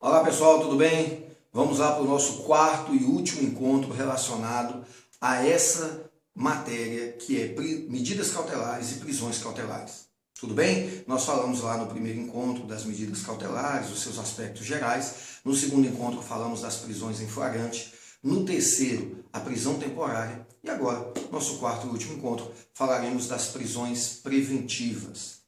Olá pessoal, tudo bem? Vamos lá para o nosso quarto e último encontro relacionado a essa matéria que é medidas cautelares e prisões cautelares. Tudo bem? Nós falamos lá no primeiro encontro das medidas cautelares, os seus aspectos gerais. No segundo encontro falamos das prisões em flagrante. No terceiro, a prisão temporária. E agora, nosso quarto e último encontro, falaremos das prisões preventivas.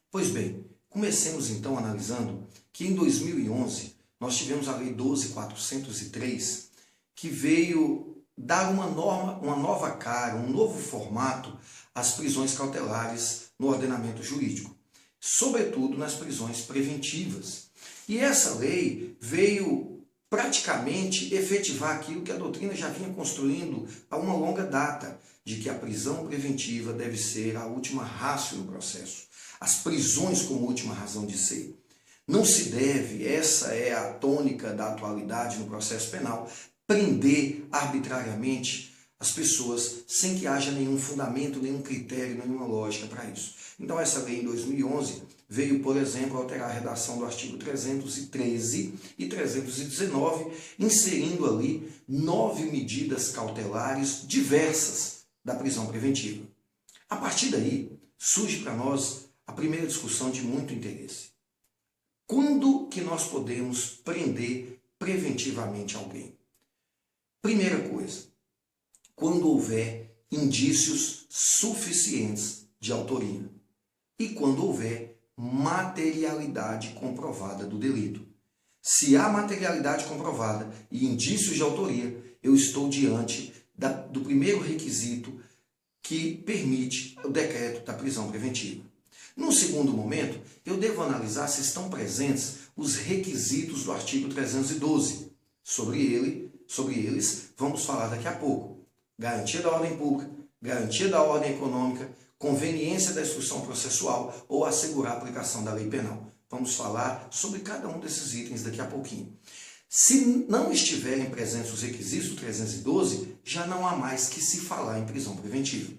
Pois bem, comecemos então analisando que em 2011 nós tivemos a Lei 12.403, que veio dar uma nova cara, um novo formato às prisões cautelares no ordenamento jurídico, sobretudo nas prisões preventivas. E essa lei veio praticamente efetivar aquilo que a doutrina já vinha construindo há uma longa data, de que a prisão preventiva deve ser a última ratio no processo, as prisões como última razão de ser. Não se deve, essa é a tônica da atualidade no processo penal, prender arbitrariamente as pessoas sem que haja nenhum fundamento, nenhum critério, nenhuma lógica para isso. Então essa lei em 2011 veio, por exemplo, alterar a redação do artigo 313 e 319, inserindo ali 9 medidas cautelares diversas da prisão preventiva. A partir daí, surge para nós a primeira discussão de muito interesse. Quando que nós podemos prender preventivamente alguém? Primeira coisa, quando houver indícios suficientes de autoria e quando houver materialidade comprovada do delito. Se há materialidade comprovada e indícios de autoria, eu estou diante do primeiro requisito que permite o decreto da prisão preventiva. Num segundo momento, eu devo analisar se estão presentes os requisitos do artigo 312. Sobre eles, vamos falar daqui a pouco. Garantia da ordem pública, garantia da ordem econômica, conveniência da instrução processual ou assegurar a aplicação da lei penal. Vamos falar sobre cada um desses itens daqui a pouquinho. Se não estiverem presentes os requisitos do 312, já não há mais que se falar em prisão preventiva.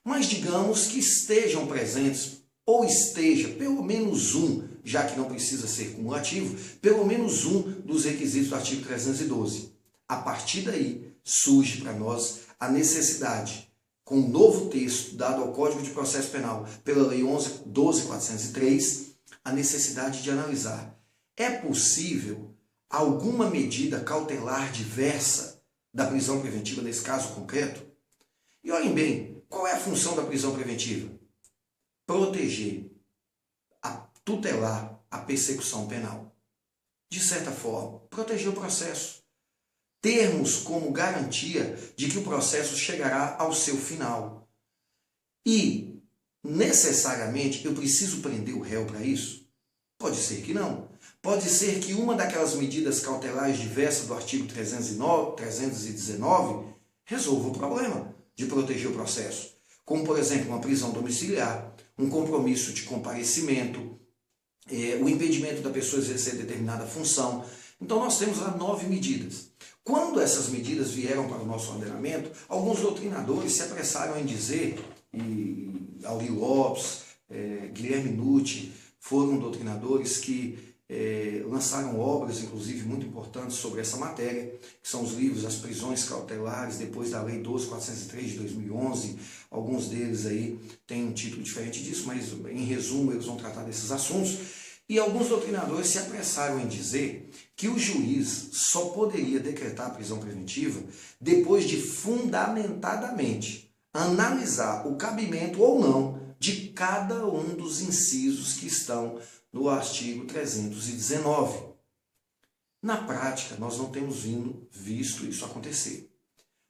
Mas digamos que estejam presentes, ou esteja pelo menos um, já que não precisa ser cumulativo, pelo menos um dos requisitos do artigo 312. A partir daí, surge para nós a necessidade, com o novo texto dado ao Código de Processo Penal pela Lei 12.403, a necessidade de analisar: é possível alguma medida cautelar diversa da prisão preventiva nesse caso concreto? E olhem bem, qual é a função da prisão preventiva? Proteger, tutelar a persecução penal. De certa forma, proteger o processo. Termos como garantia de que o processo chegará ao seu final. E, necessariamente, eu preciso prender o réu para isso? Pode ser que não. Pode ser que uma daquelas medidas cautelares diversas do artigo 319 resolva o problema de proteger o processo. Como, por exemplo, uma prisão domiciliar, um compromisso de comparecimento, o impedimento da pessoa exercer determinada função. Então nós temos lá 9 medidas. Quando essas medidas vieram para o nosso ordenamento, alguns doutrinadores se apressaram em dizer, e Auri Lopes, Guilherme Nucci, foram doutrinadores que lançaram obras, inclusive, muito importantes sobre essa matéria, que são os livros As Prisões Cautelares, depois da Lei 12.403 de 2011. Alguns deles aí têm um título diferente disso, mas, em resumo, eles vão tratar desses assuntos. E alguns doutrinadores se apressaram em dizer que o juiz só poderia decretar a prisão preventiva depois de fundamentadamente analisar o cabimento ou não de cada um dos incisos que estão no artigo 319. Na prática, nós não temos visto isso acontecer.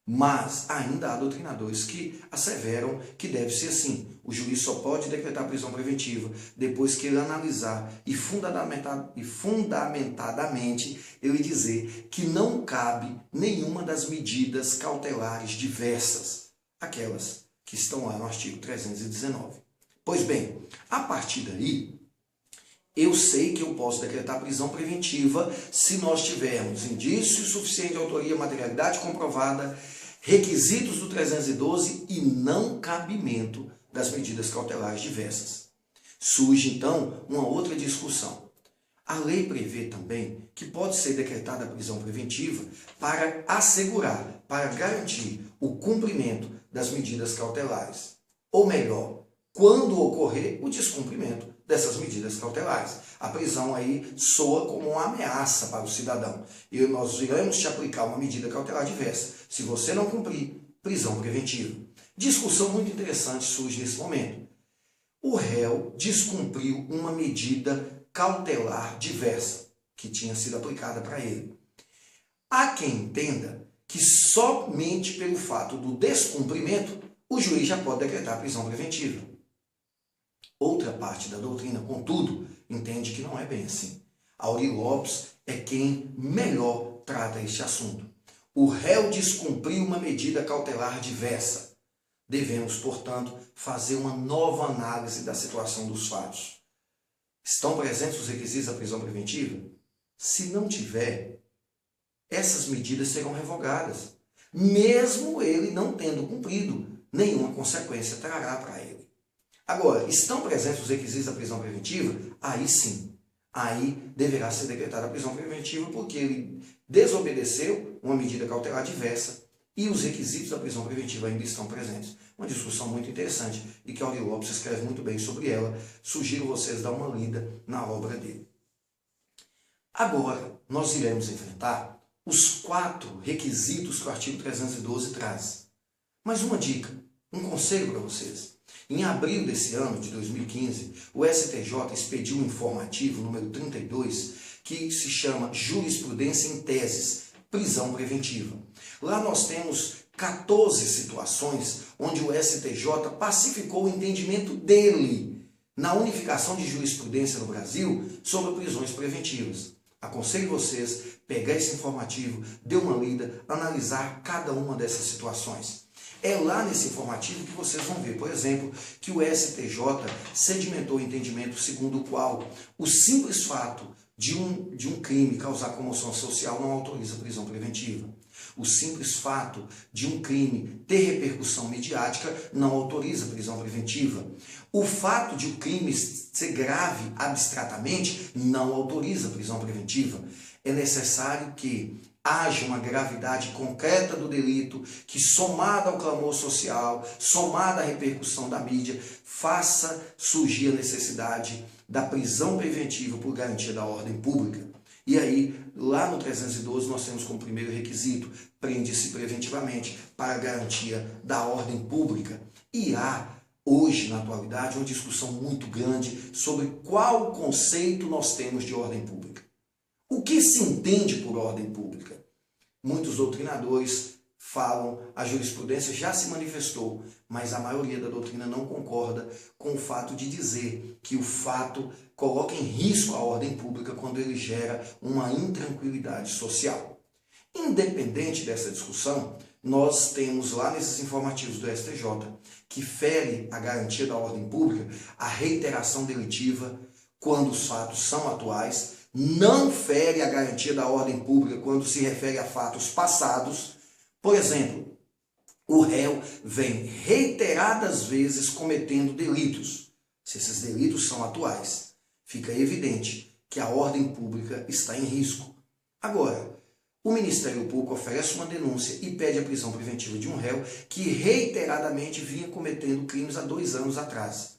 Mas ainda há doutrinadores que asseveram que deve ser assim. O juiz só pode decretar prisão preventiva depois que ele analisar e fundamentadamente ele dizer que não cabe nenhuma das medidas cautelares diversas, aquelas que estão lá no artigo 319. Pois bem, a partir daí, eu sei que eu posso decretar prisão preventiva se nós tivermos indício suficiente de autoria, materialidade comprovada, requisitos do 312 e não cabimento das medidas cautelares diversas. Surge, então, uma outra discussão. A lei prevê também que pode ser decretada a prisão preventiva para assegurar, para garantir o cumprimento das medidas cautelares. Ou melhor, quando ocorrer o descumprimento dessas medidas cautelares. A prisão aí soa como uma ameaça para o cidadão. E nós iremos te aplicar uma medida cautelar diversa. Se você não cumprir, prisão preventiva. Discussão muito interessante surge nesse momento. O réu descumpriu uma medida cautelar diversa que tinha sido aplicada para ele. Há quem entenda que somente pelo fato do descumprimento o juiz já pode decretar prisão preventiva. Outra parte da doutrina, contudo, entende que não é bem assim. Aury Lopes é quem melhor trata este assunto. O réu descumpriu uma medida cautelar diversa. Devemos, portanto, fazer uma nova análise da situação dos fatos. Estão presentes os requisitos da prisão preventiva? Se não tiver, essas medidas serão revogadas, mesmo ele não tendo cumprido, nenhuma consequência trará para ele. Agora, estão presentes os requisitos da prisão preventiva? Aí sim, aí deverá ser decretada a prisão preventiva porque ele desobedeceu uma medida cautelar diversa e os requisitos da prisão preventiva ainda estão presentes. Uma discussão muito interessante e que Aury Lopes escreve muito bem sobre ela. Sugiro vocês dar uma lida na obra dele. Agora, nós iremos enfrentar os 4 requisitos que o artigo 312 traz. Mas uma dica, um conselho para vocês. Em abril desse ano, de 2015, o STJ expediu um informativo número 32, que se chama Jurisprudência em Teses, Prisão Preventiva. Lá nós temos 14 situações onde o STJ pacificou o entendimento dele na unificação de jurisprudência no Brasil sobre prisões preventivas. Aconselho vocês pegar esse informativo, dar uma lida, analisar cada uma dessas situações. É lá nesse informativo que vocês vão ver, por exemplo, que o STJ sedimentou o entendimento segundo o qual o simples fato de um crime causar comoção social não autoriza prisão preventiva. O simples fato de um crime ter repercussão midiática não autoriza prisão preventiva. O fato de o crime ser grave abstratamente não autoriza prisão preventiva. É necessário que haja uma gravidade concreta do delito que, somada ao clamor social, somada à repercussão da mídia, faça surgir a necessidade da prisão preventiva por garantia da ordem pública. E aí, lá no 312, nós temos como primeiro requisito, prende-se preventivamente para a garantia da ordem pública. E há, hoje, na atualidade, uma discussão muito grande sobre qual conceito nós temos de ordem pública. O que se entende por ordem pública? Muitos doutrinadores falam, a jurisprudência já se manifestou, mas a maioria da doutrina não concorda com o fato de dizer que o fato coloca em risco a ordem pública quando ele gera uma intranquilidade social. Independente dessa discussão, nós temos lá nesses informativos do STJ que fere a garantia da ordem pública a reiteração delitiva quando os fatos são atuais, não fere a garantia da ordem pública quando se refere a fatos passados. Por exemplo, o réu vem reiteradas vezes cometendo delitos. Se esses delitos são atuais, fica evidente que a ordem pública está em risco. Agora, o Ministério Público oferece uma denúncia e pede a prisão preventiva de um réu que reiteradamente vinha cometendo crimes há 2 anos atrás.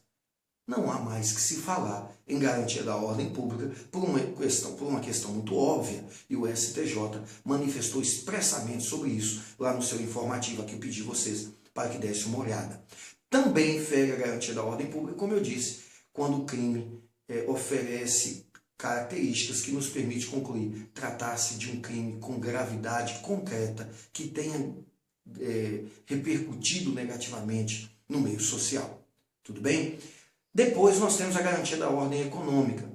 Não há mais que se falar em garantia da ordem pública por uma questão muito óbvia, e o STJ manifestou expressamente sobre isso lá no seu informativo, a que eu pedi vocês para que dessem uma olhada. Também fere a garantia da ordem pública, como eu disse, quando o crime oferece características que nos permitem concluir tratar-se de um crime com gravidade concreta que tenha repercutido negativamente no meio social. Tudo bem? Depois nós temos a garantia da ordem econômica.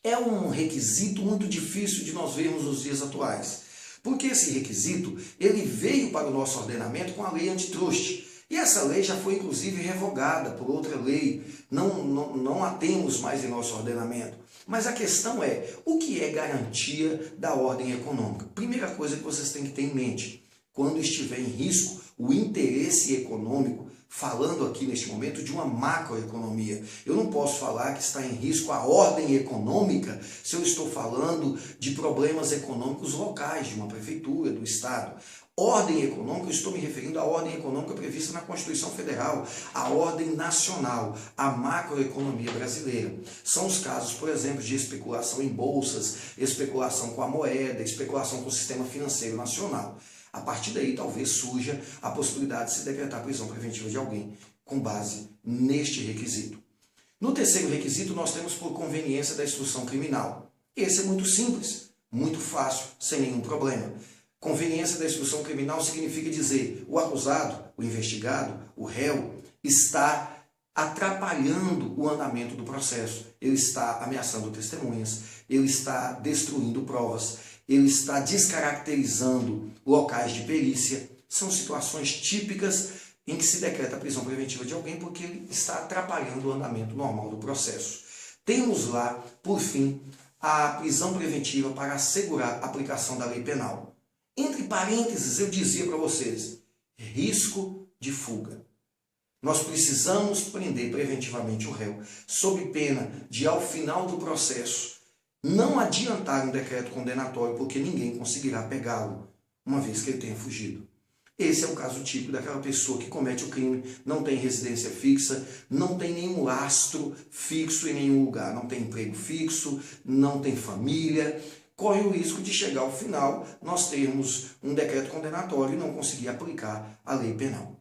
É um requisito muito difícil de nós vermos nos dias atuais, porque esse requisito ele veio para o nosso ordenamento com a lei antitruste. E essa lei já foi inclusive revogada por outra lei, não a temos mais em nosso ordenamento. Mas a questão é, o que é garantia da ordem econômica? Primeira coisa que vocês têm que ter em mente, quando estiver em risco o interesse econômico, falando aqui neste momento de uma macroeconomia. Eu não posso falar que está em risco a ordem econômica se eu estou falando de problemas econômicos locais, de uma prefeitura, do Estado. Ordem econômica, eu estou me referindo à ordem econômica prevista na Constituição Federal, à ordem nacional, à macroeconomia brasileira. São os casos, por exemplo, de especulação em bolsas, especulação com a moeda, especulação com o sistema financeiro nacional. A partir daí, talvez surja a possibilidade de se decretar a prisão preventiva de alguém com base neste requisito. No terceiro requisito, nós temos por conveniência da instrução criminal. Esse é muito simples, muito fácil, sem nenhum problema. Conveniência da instrução criminal significa dizer o acusado, o investigado, o réu, está atrapalhando o andamento do processo. Ele está ameaçando testemunhas, ele está destruindo provas, ele está descaracterizando locais de perícia. São situações típicas em que se decreta a prisão preventiva de alguém porque ele está atrapalhando o andamento normal do processo. Temos lá, por fim, a prisão preventiva para assegurar a aplicação da lei penal. Entre parênteses, eu dizia para vocês, risco de fuga. Nós precisamos prender preventivamente o réu, sob pena de, ao final do processo, não adiantar um decreto condenatório, porque ninguém conseguirá pegá-lo, uma vez que ele tenha fugido. Esse é o caso típico daquela pessoa que comete o crime, não tem residência fixa, não tem nenhum lastro fixo em nenhum lugar, não tem emprego fixo, não tem família, corre o risco de chegar ao final, nós termos um decreto condenatório e não conseguir aplicar a lei penal.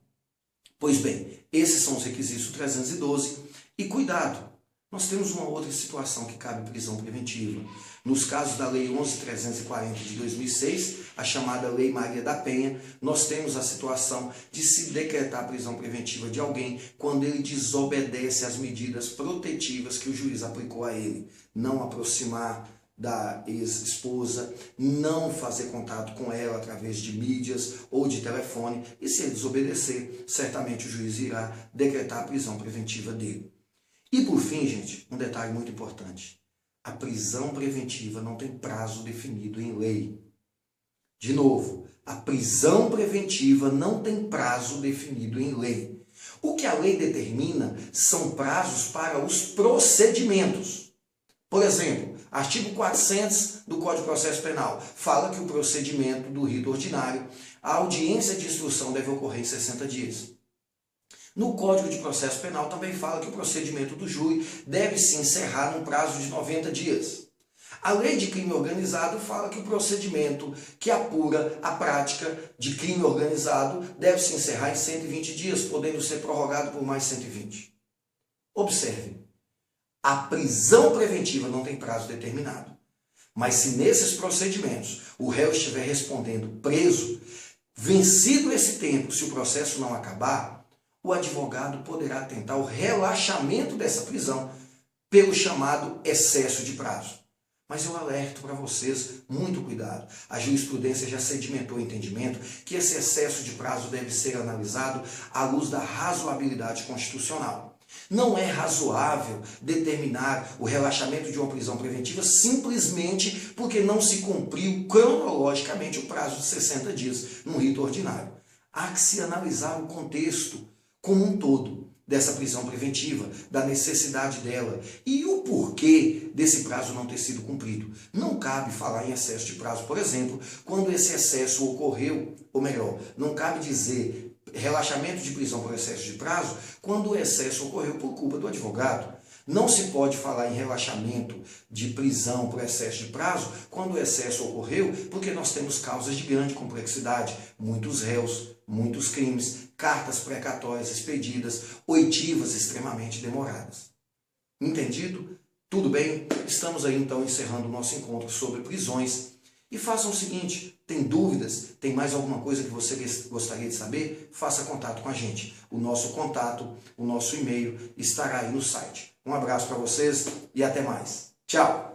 Pois bem, esses são os requisitos 312 e cuidado, nós temos uma outra situação que cabe prisão preventiva. Nos casos da Lei 11.340 de 2006, a chamada Lei Maria da Penha, nós temos a situação de se decretar a prisão preventiva de alguém quando ele desobedece às medidas protetivas que o juiz aplicou a ele. Não aproximar da ex-esposa, não fazer contato com ela através de mídias ou de telefone, e se ele desobedecer, certamente o juiz irá decretar a prisão preventiva dele. E por fim, gente, um detalhe muito importante. A prisão preventiva não tem prazo definido em lei. De novo, a prisão preventiva não tem prazo definido em lei. O que a lei determina são prazos para os procedimentos. Por exemplo, artigo 400 do Código de Processo Penal fala que o procedimento do rito ordinário, a audiência de instrução deve ocorrer em 60 dias. No Código de Processo Penal também fala que o procedimento do júri deve se encerrar num prazo de 90 dias. A Lei de Crime Organizado fala que o procedimento que apura a prática de crime organizado deve se encerrar em 120 dias, podendo ser prorrogado por mais 120. Observe. A prisão preventiva não tem prazo determinado. Mas se nesses procedimentos o réu estiver respondendo preso, vencido esse tempo, se o processo não acabar, o advogado poderá tentar o relaxamento dessa prisão pelo chamado excesso de prazo. Mas eu alerto para vocês, muito cuidado. A jurisprudência já sedimentou o entendimento que esse excesso de prazo deve ser analisado à luz da razoabilidade constitucional. Não é razoável determinar o relaxamento de uma prisão preventiva simplesmente porque não se cumpriu cronologicamente o prazo de 60 dias num rito ordinário. Há que se analisar o contexto como um todo dessa prisão preventiva, da necessidade dela e o porquê desse prazo não ter sido cumprido. Não cabe falar em excesso de prazo, por exemplo, quando esse excesso ocorreu, ou melhor, não cabe dizer relaxamento de prisão por excesso de prazo quando o excesso ocorreu por culpa do advogado. Não se pode falar em relaxamento de prisão por excesso de prazo quando o excesso ocorreu porque nós temos causas de grande complexidade, muitos réus, muitos crimes, cartas precatórias expedidas, oitivas extremamente demoradas. Entendido? Tudo bem? Estamos aí então encerrando o nosso encontro sobre prisões. E façam o seguinte, tem dúvidas? Tem mais alguma coisa que você gostaria de saber? Faça contato com a gente. O nosso contato, o nosso e-mail estará aí no site. Um abraço para vocês e até mais. Tchau!